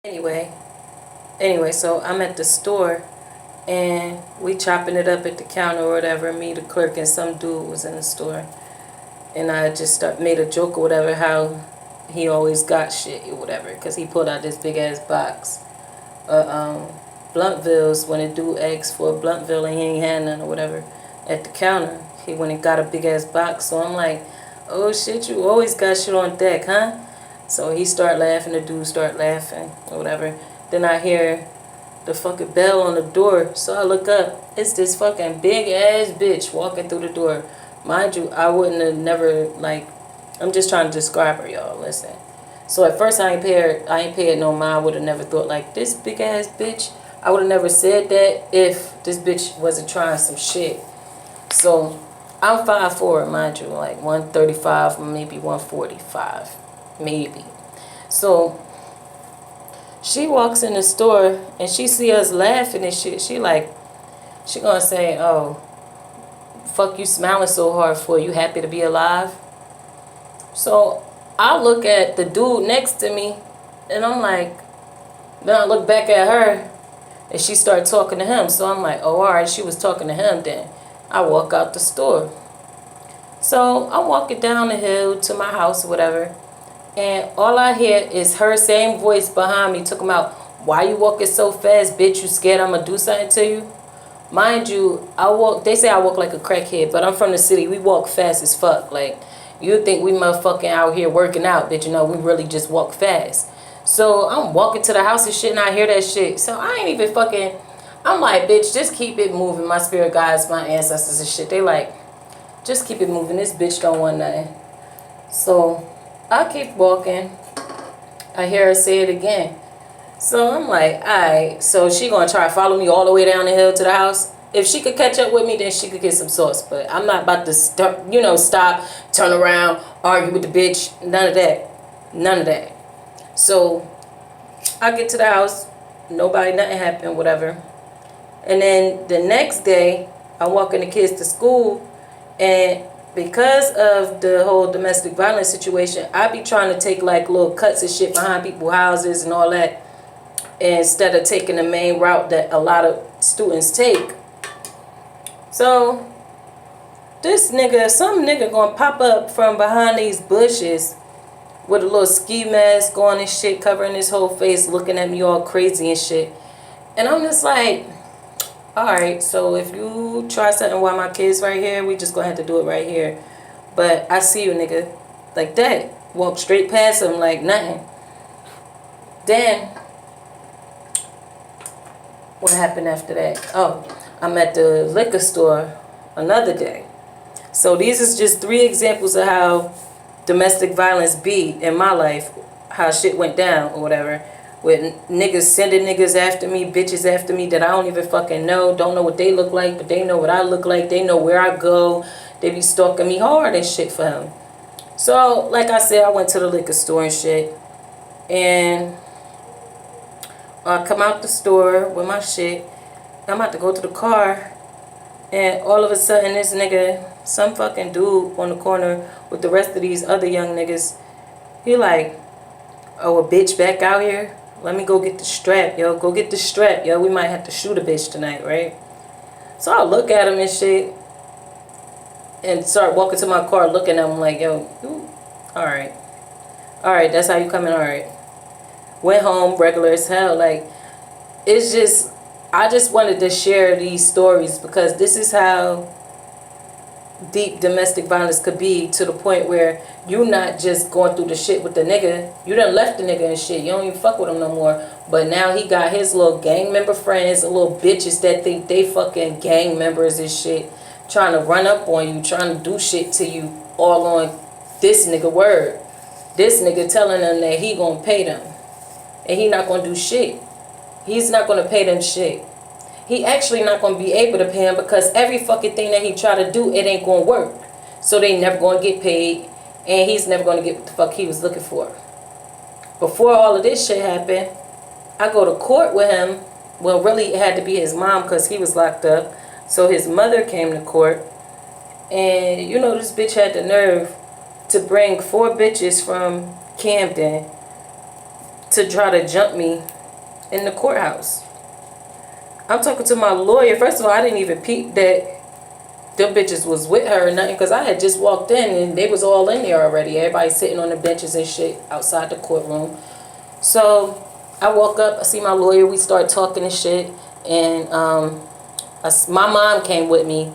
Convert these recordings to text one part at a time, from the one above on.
Anyway, so I'm at the store and we chopping it up at the counter or whatever. Me, the clerk, and some dude was in the store. And I just made a joke or whatever how he always got shit or whatever. Because he pulled out this big ass box of Bluntvilles when a dude asked for a Bluntville and he ain't had none or whatever at the counter. He went and got a big ass box. So I'm like, oh shit, you always got shit on deck, huh? So he start laughing, the dude start laughing or whatever. Then I hear the fucking bell on the door. So I look up. It's this fucking big ass bitch walking through the door. Mind you, I wouldn't have never, like, I'm just trying to describe her, y'all. Listen. So at first I ain't paid no mind. I would have never thought like this big ass bitch. I would have never said that if this bitch wasn't trying some shit. So I'm 5'4", mind you, like 135, maybe 145, maybe. So she walks in the store and she see us laughing and shit. She gonna say, oh, fuck you smiling so hard for? You happy to be alive? So I look at the dude next to me and I'm like, then I look back at her and she started talking to him. So I'm like, oh, all right, she was talking to him then. I walk out the store. So I'm walking down the hill to my house or whatever. And all I hear is her same voice behind me talking about, why you walking so fast, bitch? You scared I'm going to do something to you? Mind you, they say I walk like a crackhead, but I'm from the city. We walk fast as fuck. Like, you think we motherfucking out here working out, but you know, we really just walk fast. So I'm walking to the house and shit and I hear that shit. So I ain't even fucking, I'm like, bitch, just keep it moving. My spirit guides, my ancestors and shit. They like, just keep it moving. This bitch don't want nothing. So I keep walking. I hear her say it again. So I'm like, alright. So she gonna try to follow me all the way down the hill to the house. If she could catch up with me, then she could get some sauce. But I'm not about to stop, turn around, argue with the bitch. None of that. None of that. So I get to the house. Nothing happened, whatever. And then the next day, I'm walking the kids to school. And because of the whole domestic violence situation, I be trying to take like little cuts and shit behind people's houses and all that, instead of taking the main route that a lot of students take. So some nigga gonna pop up from behind these bushes with a little ski mask on and shit, covering his whole face, looking at me all crazy and shit. And I'm just like, alright, so if you try something while my kid's right here, we just gonna have to do it right here. But I see you, nigga. Like that. Walk straight past him like nothing. Then, what happened after that? Oh, I'm at the liquor store another day. So these is just 3 examples of how domestic violence be in my life. How shit went down or whatever. With niggas sending niggas after me, bitches after me that I don't even fucking know. Don't know what they look like, but they know what I look like. They know where I go. They be stalking me hard and shit for him. So, like I said, I went to the liquor store and shit. And I come out the store with my shit. I'm about to go to the car. And all of a sudden, this nigga, some fucking dude on the corner with the rest of these other young niggas, he like, oh, a bitch back out here? Let me go get the strap, yo. Go get the strap, yo. We might have to shoot a bitch tonight, right? So I look at him and shit and start walking to my car looking at him like, yo, alright. Alright, that's how you coming, alright. Went home, regular as hell. Like, it's just, I just wanted to share these stories because this is how deep domestic violence could be, to the point where you not just going through the shit with the nigga. You done left the nigga and shit. You don't even fuck with him no more. But now he got his little gang member friends, little bitches that think they fucking gang members and shit, trying to run up on you, trying to do shit to you, all on this nigga word. This nigga telling them that he gonna pay them. And he not gonna do shit. He's not gonna pay them shit. He actually not going to be able to pay him because every fucking thing that he try to do, it ain't going to work. So they never going to get paid. And he's never going to get what the fuck he was looking for. Before all of this shit happened, I go to court with him. Well, really, it had to be his mom because he was locked up. So his mother came to court. And, you know, this bitch had the nerve to bring 4 bitches from Camden to try to jump me in the courthouse. I'm talking to my lawyer. First of all, I didn't even peep that them bitches was with her or nothing, because I had just walked in and they was all in there already. Everybody sitting on the benches and shit outside the courtroom. So I walk up, I see my lawyer, we start talking and shit, and my mom came with me,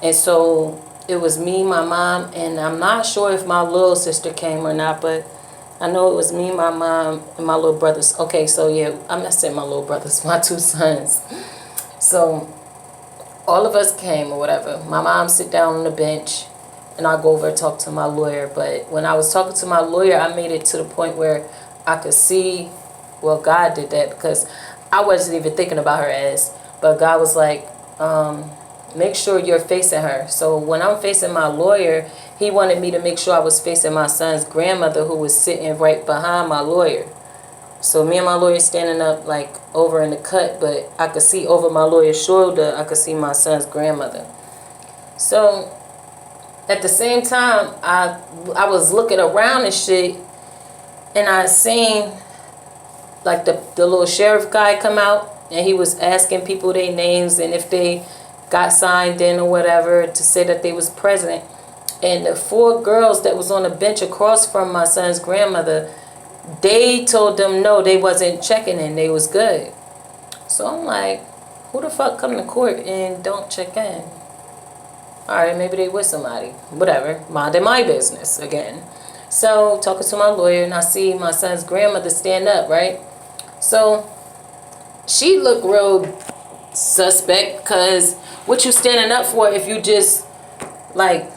and so it was me, my mom, and I'm not sure if my little sister came or not, but I know it was me, my mom, and my little brothers. Okay, so yeah, I'm not saying my little brothers, my two sons. So all of us came or whatever. My mom sit down on the bench, and I go over and talk to my lawyer. But when I was talking to my lawyer, I made it to the point where I could see, well, God did that, because I wasn't even thinking about her ass. But God was like, make sure you're facing her. So when I'm facing my lawyer, he wanted me to make sure I was facing my son's grandmother, who was sitting right behind my lawyer. So me and my lawyer standing up like over in the cut, but I could see over my lawyer's shoulder, I could see my son's grandmother. So at the same time, I was looking around and shit, and I seen like the little sheriff guy come out, and he was asking people their names and if they got signed in or whatever to say that they was present. And the 4 girls that was on the bench across from my son's grandmother, they told them no, they wasn't checking in, they was good. So I'm like, who the fuck come to court and don't check in? Alright, maybe they with somebody. Whatever. Minding my business again. So talking to my lawyer, and I see my son's grandmother stand up, right? So she looked real suspect, because what you standing up for if you just like,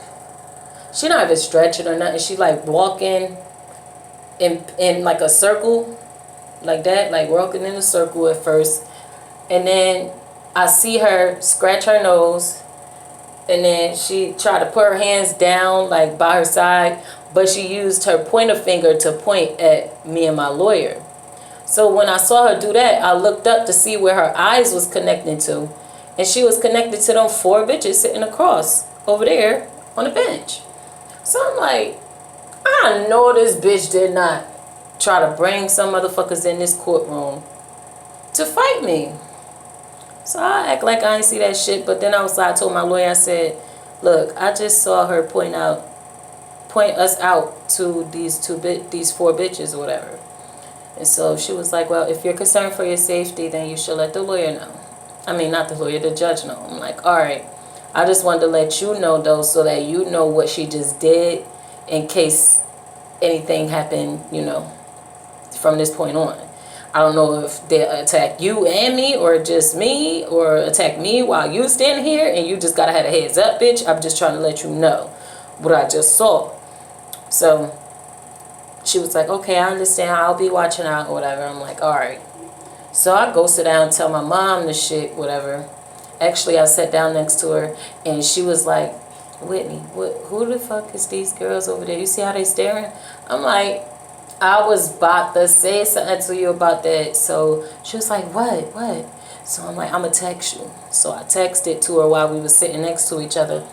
she not even stretching or nothing, she like walking in like a circle like that, like walking in a circle at first, and then I see her scratch her nose, and then she tried to put her hands down like by her side, but she used her pointer finger to point at me and my lawyer. So when I saw her do that, I looked up to see where her eyes was connecting to, and she was connected to them 4 bitches sitting across over there on the bench. So I'm like, I know this bitch did not try to bring some motherfuckers in this courtroom to fight me. So I act like I didn't see that shit, but then I told my lawyer, I said, look, I just saw her point us out to these 4 bitches or whatever. And so she was like, well, if you're concerned for your safety, then you should let the lawyer know. I mean, not the lawyer, the judge know. I'm like, all right. I just wanted to let you know, though, so that you know what she just did in case anything happened, you know, from this point on. I don't know if they attack you and me, or just me, or attack me while you standing here, and you just gotta have a heads up, bitch. I'm just trying to let you know what I just saw. So she was like, okay, I understand. I'll be watching out or whatever. I'm like, all right. So I go sit down and tell my mom the shit, whatever. Actually, I sat down next to her, and she was like, Whitney, who the fuck is these girls over there? You see how they staring? I'm like, I was about to say something to you about that. So she was like, what? So I'm like, I'm going to text you. So I texted to her while we were sitting next to each other,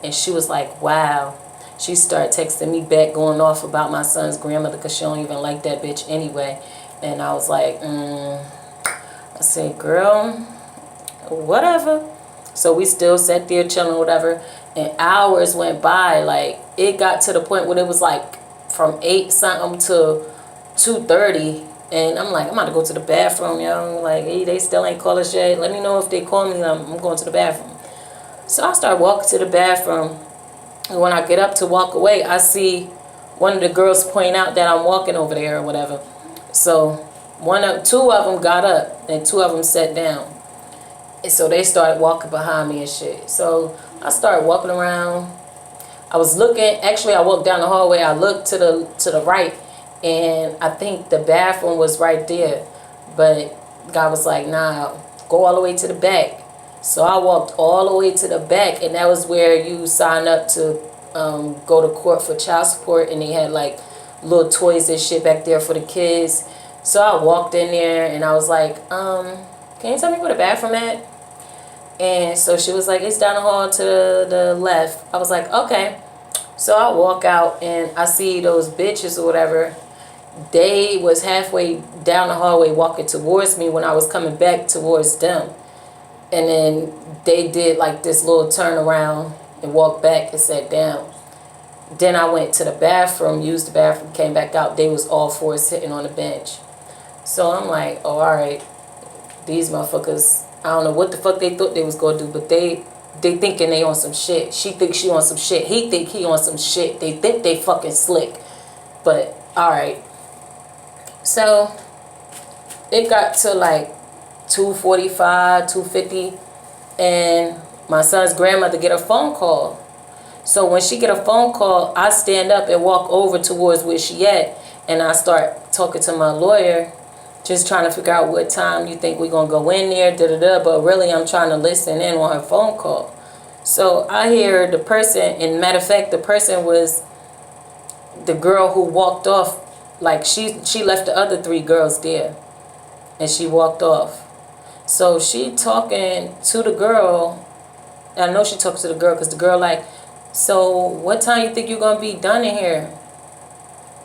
and she was like, wow. She started texting me back, going off about my son's grandmother, because she don't even like that bitch anyway. And I was like, I said, girl, whatever. So we still sat there chilling, whatever. And hours went by. Like, it got to the point when it was like from 8 something to 2:30. And I'm like, I'm about to go to the bathroom, yo. Like, hey, they still ain't call us yet. Let me know if they call me. I'm going to the bathroom. So I start walking to the bathroom. And when I get up to walk away, I see one of the girls point out that I'm walking over there or whatever. So two of them got up, and 2 of them sat down. And so they started walking behind me and shit. So I started walking around. I was looking. Actually, I walked down the hallway. I looked to the right, and I think the bathroom was right there. But God was like, nah, go all the way to the back. So I walked all the way to the back, and that was where you sign up to go to court for child support, and they had like little toys and shit back there for the kids. So I walked in there, and I was like, can you tell me where the bathroom at? And so she was like, it's down the hall to the left. I was like, okay. So I walk out, and I see those bitches or whatever. they was halfway down the hallway walking towards me when I was coming back towards them. And then they did like this little turnaround and walked back and sat down. Then I went to the bathroom, used the bathroom, came back out. They was all four sitting on the bench. So I'm like, oh, all right, these motherfuckers, I don't know what the fuck they thought they was going to do, but they thinking they on some shit. She thinks she on some shit. He think he on some shit. They think they fucking slick. But, all right. So it got to like 2:45, 2:50, and my son's grandmother get a phone call. So when she get a phone call, I stand up and walk over towards where she at, and I start talking to my lawyer, just trying to figure out what time you think we're going to go in there, da-da-da, but really I'm trying to listen in on her phone call. So I hear the person, and matter of fact, the person was the girl who walked off. Like she left the other three girls there, and she walked off. So she talking to the girl. I know she talks to the girl because the girl like, so what time you think you're going to be done in here?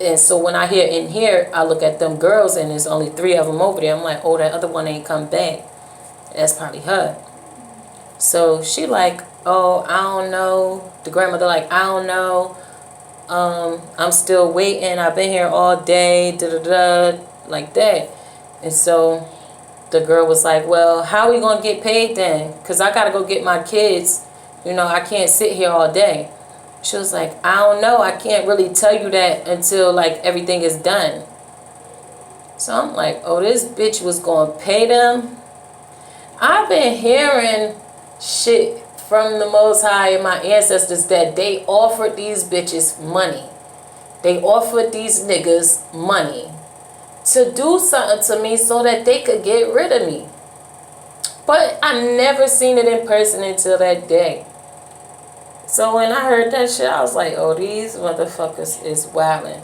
And so when I hear in here, I look at them girls, and there's only three of them over there. I'm like, oh, that other one ain't come back. That's probably her. So she like, oh, I don't know. The grandmother like, I don't know. I'm still waiting. I've been here all day, da-da-da, like that. And so the girl was like, well, how are we going to get paid then? Because I got to go get my kids. You know, I can't sit here all day. She was like, I don't know. I can't really tell you that until, like, everything is done. So I'm like, oh, this bitch was going to pay them? I've been hearing shit from the Most High and my ancestors that they offered these bitches money. They offered these niggas money to do something to me so that they could get rid of me. But I never seen it in person until that day. So when I heard that shit, I was like, oh, these motherfuckers is wildin'.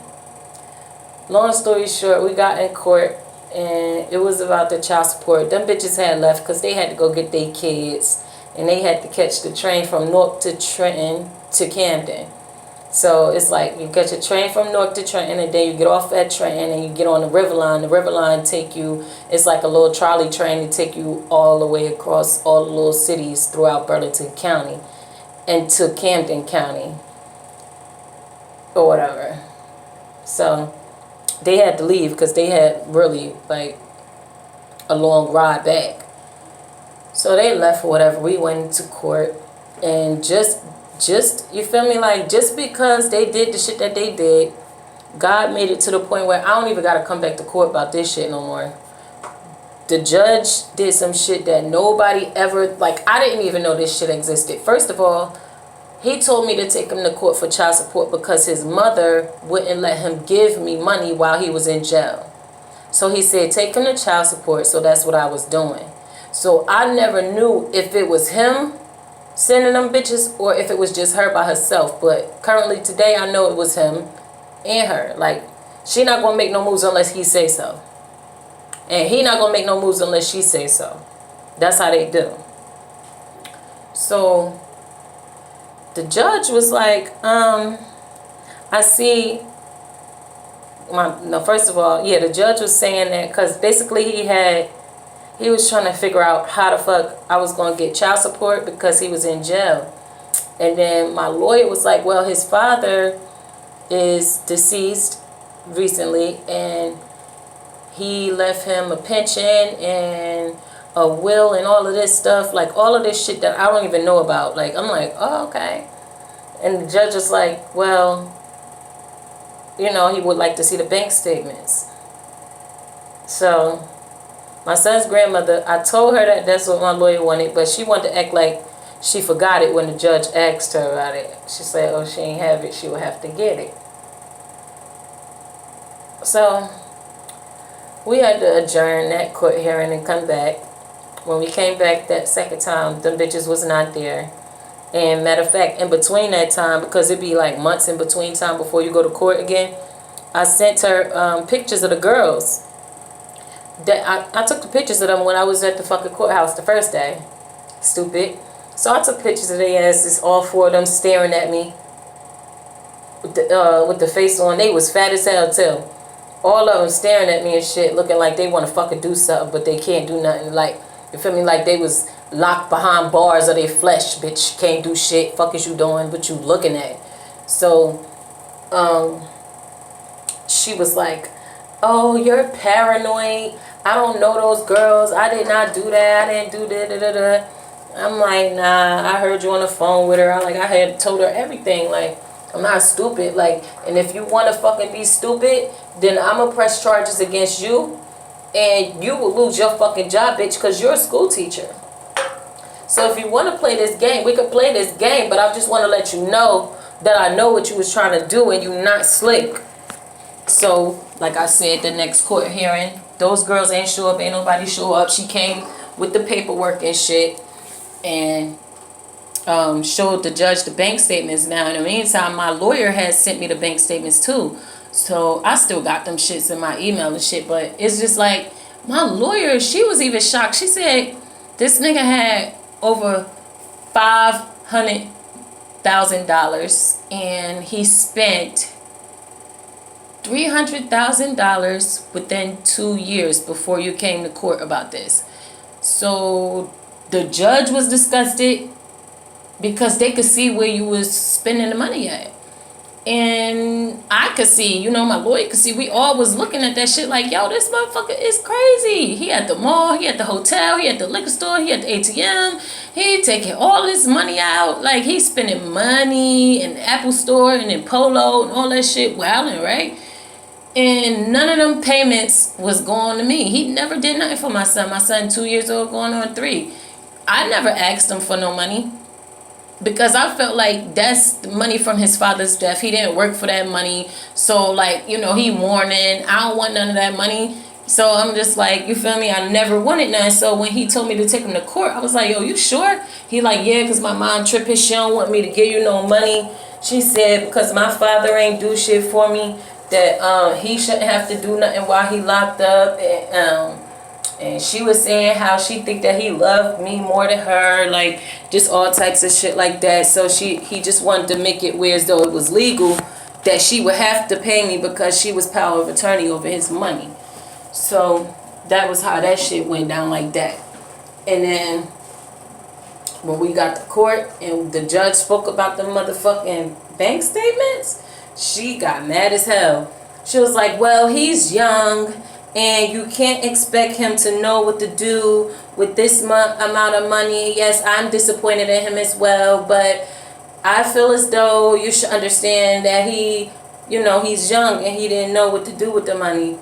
Long story short, we got in court, and it was about the child support. Them bitches had left because they had to go get their kids, and they had to catch the train from Newark to Trenton to Camden. So it's like you catch a train from Newark to Trenton, and then you get off at Trenton, and you get on the River Line. The River Line take you, it's like a little trolley train to take you all the way across all the little cities throughout Burlington County and to Camden County or whatever. So they had to leave because they had really like a long ride back. So they left or whatever. We went into court, and just you feel me, like just because they did the shit that they did, God made it to the point where I don't even gotta come back to court about this shit no more. The judge did some shit that nobody ever, like, I didn't even know this shit existed. First of all, he told me to take him to court for child support because his mother wouldn't let him give me money while he was in jail. So he said, take him to child support. So that's what I was doing. So I never knew if it was him sending them bitches or if it was just her by herself. But currently today, I know it was him and her. Like, she not going to make no moves unless he say so. And he not going to make no moves unless she say so. That's how they do. So the judge was like, I see first of all, yeah, the judge was saying that because basically he was trying to figure out how the fuck I was going to get child support because he was in jail. And then my lawyer was like, well, his father is deceased recently, and he left him a pension and a will and all of this stuff, like all of this shit that I don't even know about. Like, I'm like, oh, okay. And the judge was like, well, you know, he would like to see the bank statements. So my son's grandmother, I told her that that's what my lawyer wanted, but she wanted to act like she forgot it when the judge asked her about it. She said, oh, she ain't have it, she would have to get it. So we had to adjourn that court hearing and come back. When we came back that second time, them bitches was not there. And matter of fact, in between that time, because it'd be like months in between time before you go to court again, I sent her pictures of the girls. That I took the pictures of them when I was at the fucking courthouse the first day. Stupid. So I took pictures of their asses, all four of them staring at me with the face on. They was fat as hell too. all of them staring at me and shit, looking like they want to fucking do something, but they can't do nothing. Like, you feel me? Like they was locked behind bars of their flesh, bitch. Can't do shit. Fuck is you doing? What you looking at? So, she was like, oh, you're paranoid. I don't know those girls. I did not do that. I didn't do that. I'm like, nah, I heard you on the phone with her. I had told her everything. Like, I'm not stupid. Like, and if you want to fucking be stupid, then I'm going to press charges against you. And you will lose your fucking job, bitch, because you're a school teacher. So if you want to play this game, we could play this game. But I just want to let you know that I know what you was trying to do and you not slick. So, like I said, the next court hearing, those girls ain't show up. Ain't nobody show up. She came with the paperwork and shit. And showed the judge the bank statements. Now, in the meantime, my lawyer has sent me the bank statements too. So I still got them shits in my email and shit. But it's just like, my lawyer, she was even shocked. She said this nigga had over $500,000 and he spent $300,000 within 2 years before you came to court about this. So the judge was disgusted because they could see where you was spending the money at. And I could see, my lawyer could see, we all was looking at that shit like, yo, this motherfucker is crazy. He at the mall, he at the hotel, he at the liquor store, he at the ATM. He taking all his money out. Like, he's spending money in the Apple store and in Polo and all that shit, wilding, right? And none of them payments was going to me. He never did nothing for my son. My son 2 years old, going on 3. I never asked him for no money. Because I felt like that's the money from his father's death. He didn't work for that money. So, like, he mourning. I don't want none of that money. So, I'm just like, you feel me? I never wanted none. So, when he told me to take him to court, I was like, yo, you sure? He like, yeah, because my mom tripping. She don't want me to give you no money. She said, because my father ain't do shit for me, that he shouldn't have to do nothing while he locked up. And she was saying how she think that he loved me more than her, like just all types of shit like that. So he just wanted to make it where as though it was legal that she would have to pay me because she was power of attorney over his money. So that was how that shit went down like that. And then when we got to court and the judge spoke about the motherfucking bank statements, she got mad as hell. She was like, well, he's young and you can't expect him to know what to do with this amount of money. Yes, I'm disappointed in him as well, but I feel as though you should understand that he's young and he didn't know what to do with the money.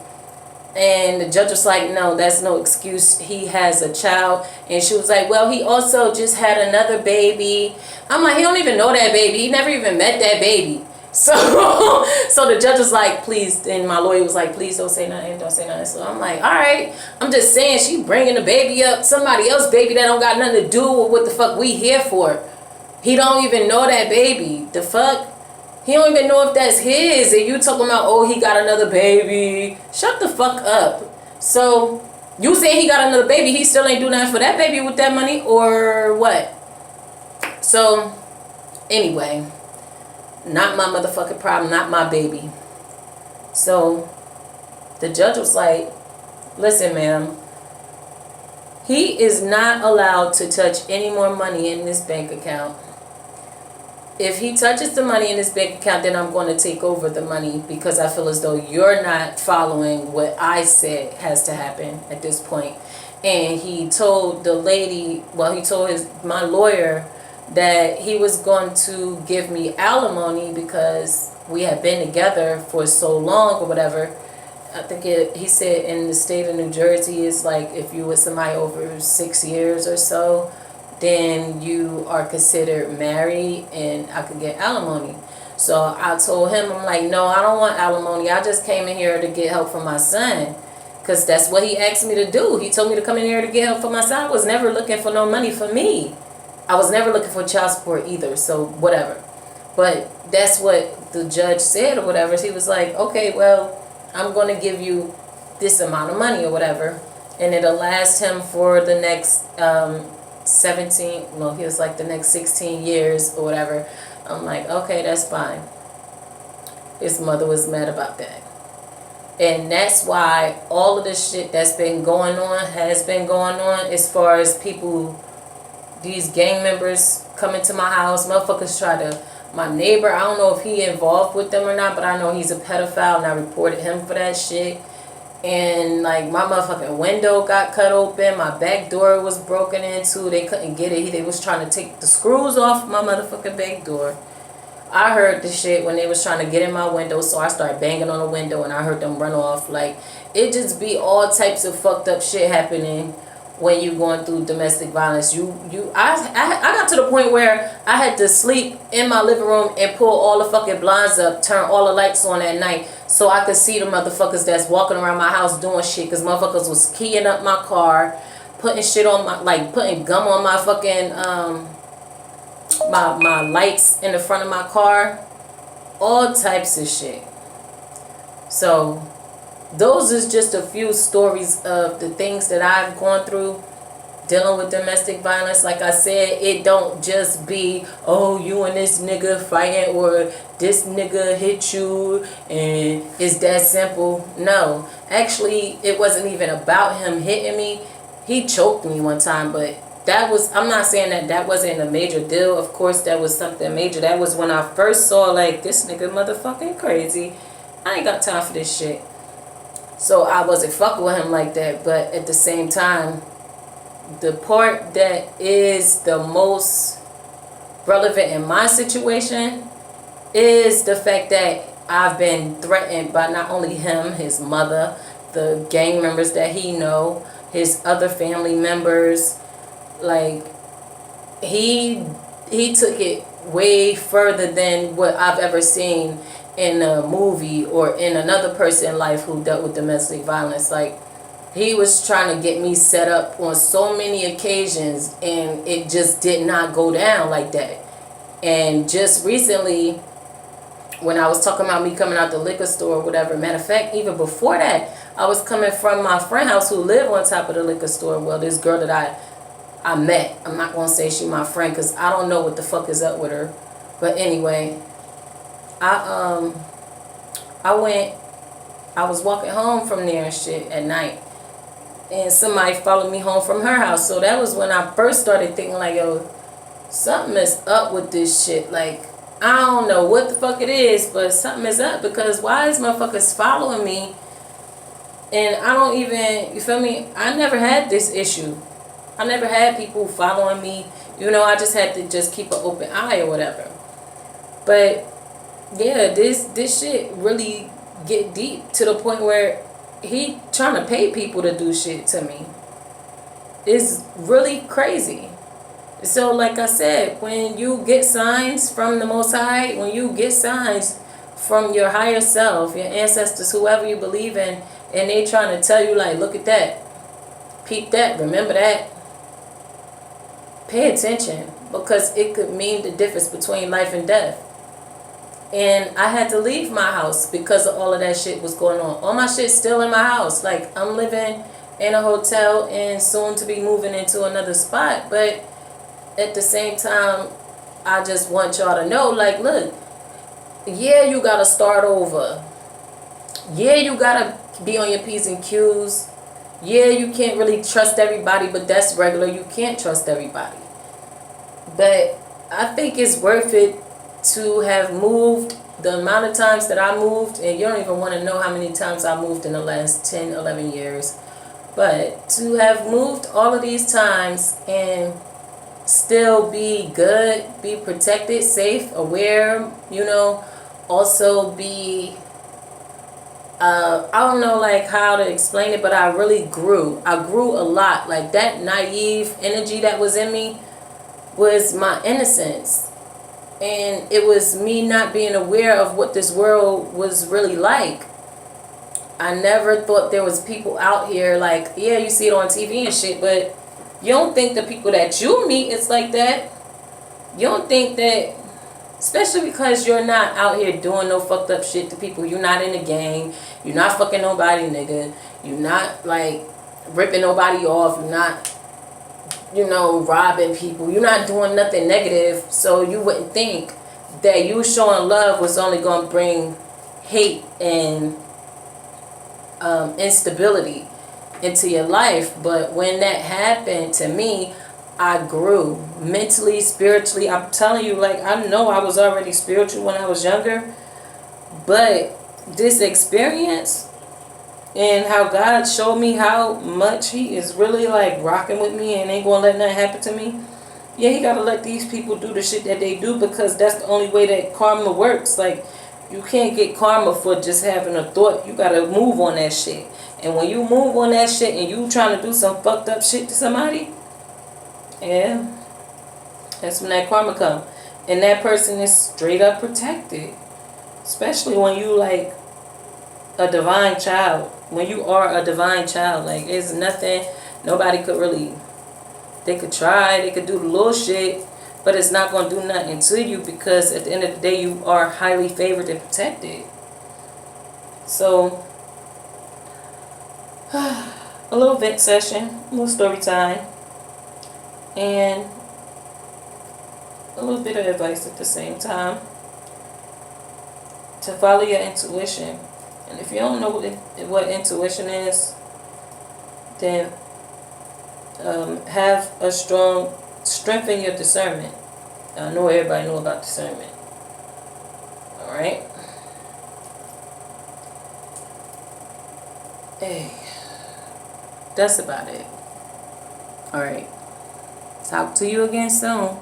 And the judge was like, no, that's no excuse. He has a child. And she was like, well, he also just had another baby. I'm like, he don't even know that baby. He never even met that baby. So the judge was like, please. And my lawyer was like, please don't say nothing. Don't say nothing. So I'm like, all right. I'm just saying, she bringing the baby up. Somebody else's baby that don't got nothing to do with what the fuck we here for. He don't even know that baby. The fuck? He don't even know if that's his. And you talking about, oh, he got another baby. Shut the fuck up. So you saying he got another baby, he still ain't do nothing for that baby with that money or what? So anyway, not my motherfucking problem, not my baby. So the judge was like, listen, ma'am, he is not allowed to touch any more money in this bank account. If he touches the money in his bank account, then I'm going to take over the money because I feel as though you're not following what I said has to happen at this point. And he told the lady, well, he told my lawyer that he was going to give me alimony because we had been together for so long or whatever. I think he said in the state of New Jersey, it's like if you with somebody over 6 years or so, then you are considered married and I could get alimony. So I told him, I'm like, no, I don't want alimony. I just came in here to get help for my son because that's what he asked me to do. He told me to come in here to get help for my son. I was never looking for no money for me. I was never looking for child support either, so whatever. But that's what the judge said or whatever. He was like, okay, well, I'm going to give you this amount of money or whatever. And it'll last him for the next he was like the next 16 years or whatever. I'm like, okay, that's fine. His mother was mad about that. And that's why all of this shit that's been going on has been going on, as far as people, these gang members coming to my house. Motherfuckers try to, my neighbor, I don't know if he involved with them or not, but I know he's a pedophile and I reported him for that shit. And like my motherfucking window got cut open, my back door was broken into, they couldn't get it. They was trying to take the screws off my motherfucking back door. I heard the shit when they was trying to get in my window, so I started banging on the window and I heard them run off. Like, it just be all types of fucked up shit happening when you going through domestic violence. I got to the point where I had to sleep in my living room and pull all the fucking blinds up, turn all the lights on at night so I could see the motherfuckers that's walking around my house doing shit, because motherfuckers was keying up my car, putting shit on my, like putting gum on my fucking my lights in the front of my car, all types of shit. So those is just a few stories of the things that I've gone through dealing with domestic violence. Like I said, it don't just be, oh, you and this nigga fighting, or this nigga hit you, and it's that simple. No, actually, it wasn't even about him hitting me. He choked me one time, but that was, I'm not saying that that wasn't a major deal. Of course, that was something major. That was when I first saw, like, this nigga motherfucking crazy. I ain't got time for this shit. So I wasn't fucking with him like that. But at the same time, the part that is the most relevant in my situation is the fact that I've been threatened by not only him, his mother, the gang members that he know, his other family members. Like, he took it way further than what I've ever seen in a movie or in another person's life who dealt with domestic violence. Like, he was trying to get me set up on so many occasions, and it just did not go down like that. And just recently, when I was talking about me coming out the liquor store or whatever, matter of fact, even before that, I was coming from my friend's house who lived on top of the liquor store. Well, this girl that I met, I'm not going to say she my friend because I don't know what the fuck is up with her. But anyway, I was walking home from there and shit at night, and somebody followed me home from her house. So that was when I first started thinking, like, yo, something is up with this shit. Like, I don't know what the fuck it is, but something is up, because why is motherfuckers following me? And I don't even, you feel me? I never had this issue. I never had people following me. You know, I just had to just keep an open eye or whatever. But yeah, this shit really get deep to the point where he trying to pay people to do shit to me. It's really crazy. So like I said, when you get signs from the Most High, when you get signs from your higher self, your ancestors, whoever you believe in, and they trying to tell you, like, look at that, peep that, remember that, pay attention, because it could mean the difference between life and death. And I had to leave my house because of all of that shit was going on. All my shit's still in my house. Like, I'm living in a hotel and soon to be moving into another spot. But at the same time, I just want y'all to know, like, look, yeah, you got to start over. Yeah, you got to be on your P's and Q's. Yeah, you can't really trust everybody, but that's regular. You can't trust everybody. But I think it's worth it to have moved the amount of times that I moved, and you don't even want to know how many times I moved in the last 10, 11 years. But to have moved all of these times and still be good, be protected, safe, aware, you know, also be, I don't know like how to explain it, but I really grew. I grew a lot. Like, that naive energy that was in me was my innocence. And it was me not being aware of what this world was really like. I never thought there was people out here, like, yeah, you see it on TV and shit, but you don't think the people that you meet is like that. You don't think that, especially because you're not out here doing no fucked up shit to people. You're not in a gang. You're not fucking nobody, nigga. You're not, like, ripping nobody off. You're not, you know, robbing people. You're not doing nothing negative. So you wouldn't think that you showing love was only going to bring hate and instability into your life. But when that happened to me, I grew mentally, spiritually. I'm telling you, like, I know I was already spiritual when I was younger, but this experience and how God showed me how much He is really like rocking with me and ain't gonna let nothing happen to me. Yeah, He gotta let these people do the shit that they do, because that's the only way that karma works. Like, you can't get karma for just having a thought. You gotta move on that shit. And when you move on that shit and you trying to do some fucked up shit to somebody, yeah, that's when that karma come. And that person is straight up protected. Especially when you like a divine child. When you are a divine child, like, there's nothing, nobody could really, they could try, they could do the little shit, but it's not going to do nothing to you, because at the end of the day, you are highly favored and protected. So, a little vent session, a little story time, and a little bit of advice at the same time. To follow your intuition. And if you don't know what intuition is, then have a strengthen your discernment. I know everybody know about discernment. Alright? Hey, that's about it. Alright. Talk to you again soon.